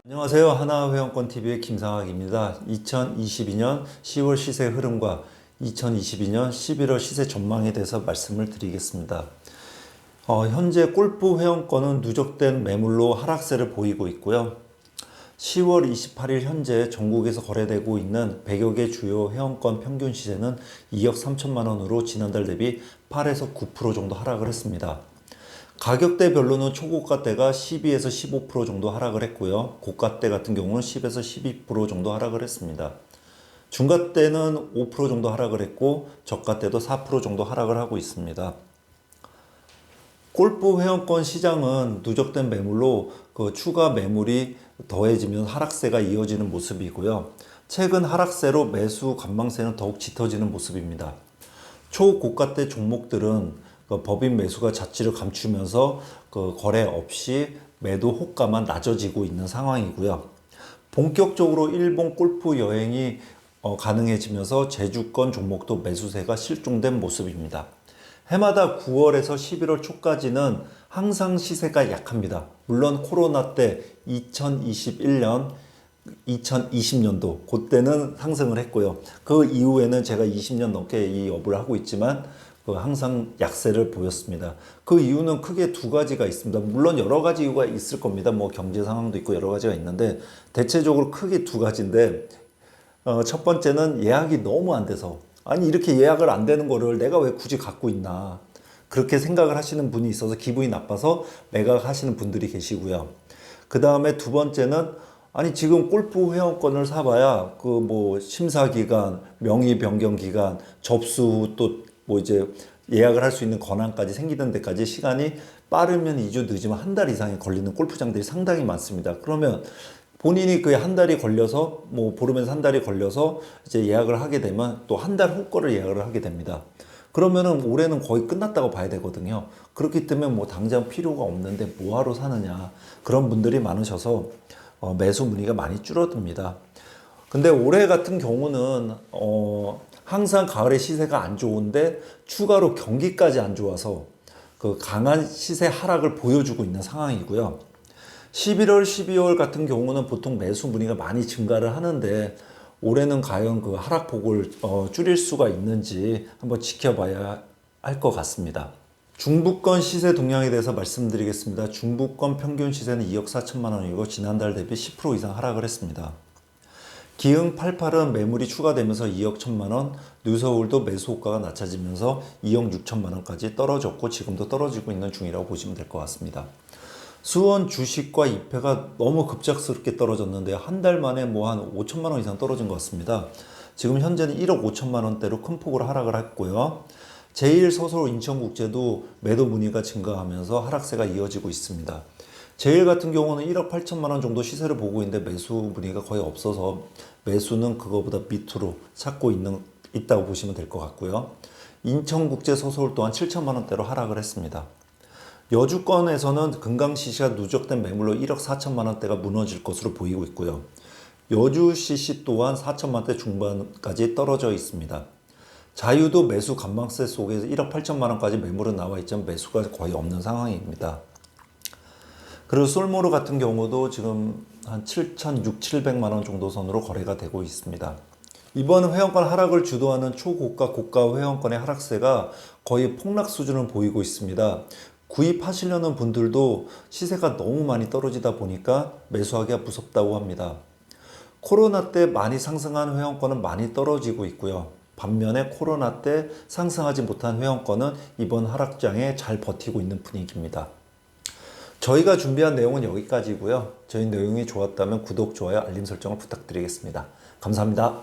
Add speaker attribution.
Speaker 1: 안녕하세요. 하나회원권TV의 김상학입니다. 2022년 10월 시세 흐름과 2022년 11월 시세 전망에 대해서 말씀을 드리겠습니다. 현재 골프 회원권은 누적된 매물로 하락세를 보이고 있고요. 10월 28일 현재 전국에서 거래되고 있는 100여 개 주요 회원권 평균 시세는 2억 3천만 원으로 지난달 대비 8에서 9% 정도 하락을 했습니다. 가격대별로는 초고가대가 12에서 15% 정도 하락을 했고요. 고가대 같은 경우는 10에서 12% 정도 하락을 했습니다. 중가대는 5% 정도 하락을 했고 저가대도 4% 정도 하락을 하고 있습니다. 골프 회원권 시장은 누적된 매물로 추가 매물이 더해지면 하락세가 이어지는 모습이고요. 최근 하락세로 매수 관망세는 더욱 짙어지는 모습입니다. 초고가대 종목들은 법인 매수가 자취를 감추면서 거래 없이 매도 호가만 낮아지고 있는 상황이고요. 본격적으로 일본 골프 여행이 가능해지면서 제주권 종목도 매수세가 실종된 모습입니다. 해마다 9월에서 11월 초까지는 항상 시세가 약합니다. 물론 코로나 때 2021년 2020년도 그때는 상승을 했고요. 그 이후에는 제가 20년 넘게 이 업을 하고 있지만 항상 약세를 보였습니다. 그 이유는 크게 두 가지가 있습니다. 물론 여러 가지 이유가 있을 겁니다. 뭐 경제 상황도 있고 여러 가지가 있는데 대체적으로 크게 두 가지인데 첫 번째는 예약이 너무 안 돼서 아니 이렇게 예약을 안 되는 거를 내가 왜 굳이 갖고 있나 그렇게 생각을 하시는 분이 있어서 기분이 나빠서 매각하시는 분들이 계시고요. 그 다음에 두 번째는 아니 지금 골프 회원권을 사봐야 심사 기간, 명의 변경 기간, 접수 후 또 이제 예약을 할 수 있는 권한까지 생기는 데까지 시간이 빠르면 2주 늦으면 한 달 이상이 걸리는 골프장들이 상당히 많습니다. 그러면 본인이 그 한 달이 걸려서 보름에서 한 달이 걸려서 이제 예약을 하게 되면 또 한 달 후 거를 예약을 하게 됩니다. 그러면은 올해는 거의 끝났다고 봐야 되거든요. 그렇기 때문에 당장 필요가 없는데 뭐하러 사느냐 그런 분들이 많으셔서 매수 문의가 많이 줄어듭니다. 근데 올해 같은 경우는 항상 가을에 시세가 안 좋은데 추가로 경기까지 안 좋아서 강한 시세 하락을 보여주고 있는 상황이고요. 11월, 12월 같은 경우는 보통 매수 문의가 많이 증가를 하는데 올해는 과연 그 하락폭을 줄일 수가 있는지 한번 지켜봐야 할 것 같습니다. 중부권 시세 동향에 대해서 말씀드리겠습니다. 중부권 평균 시세는 2억 4천만 원이고 지난달 대비 10% 이상 하락을 했습니다. 기흥 88은 매물이 추가되면서 2억 1천만 원, 뉴서울도 매수 호가가 낮아지면서 2억 6천만 원까지 떨어졌고 지금도 떨어지고 있는 중이라고 보시면 될 것 같습니다. 수원 주식과 이패가 너무 급작스럽게 떨어졌는데요. 한 달 만에 한 5천만 원 이상 떨어진 것 같습니다. 지금 현재는 1억 5천만 원대로 큰 폭으로 하락을 했고요. 제1서울 인천국제도 매도 문의가 증가하면서 하락세가 이어지고 있습니다. 제일 같은 경우는 1억 8천만 원 정도 시세를 보고 있는데 매수 문의가 거의 없어서 매수는 그거보다 밑으로 찾고 있다고 보시면 될 것 같고요. 인천국제 서서울 또한 7천만 원대로 하락을 했습니다. 여주권에서는 금강CC가 누적된 매물로 1억 4천만 원대가 무너질 것으로 보이고 있고요. 여주CC 또한 4천만 원대 중반까지 떨어져 있습니다. 자유도 매수 관망세 속에서 1억 8천만 원까지 매물은 나와 있지만 매수가 거의 없는 상황입니다. 그리고 솔모르 같은 경우도 지금 한 7,600~700만 원 정도 선으로 거래가 되고 있습니다. 이번 회원권 하락을 주도하는 초고가 고가 회원권의 하락세가 거의 폭락 수준을 보이고 있습니다. 구입하시려는 분들도 시세가 너무 많이 떨어지다 보니까 매수하기가 무섭다고 합니다. 코로나 때 많이 상승한 회원권은 많이 떨어지고 있고요. 반면에 코로나 때 상승하지 못한 회원권은 이번 하락장에 잘 버티고 있는 분위기입니다. 저희가 준비한 내용은 여기까지고요. 저희 내용이 좋았다면 구독, 좋아요, 알림 설정을 부탁드리겠습니다. 감사합니다.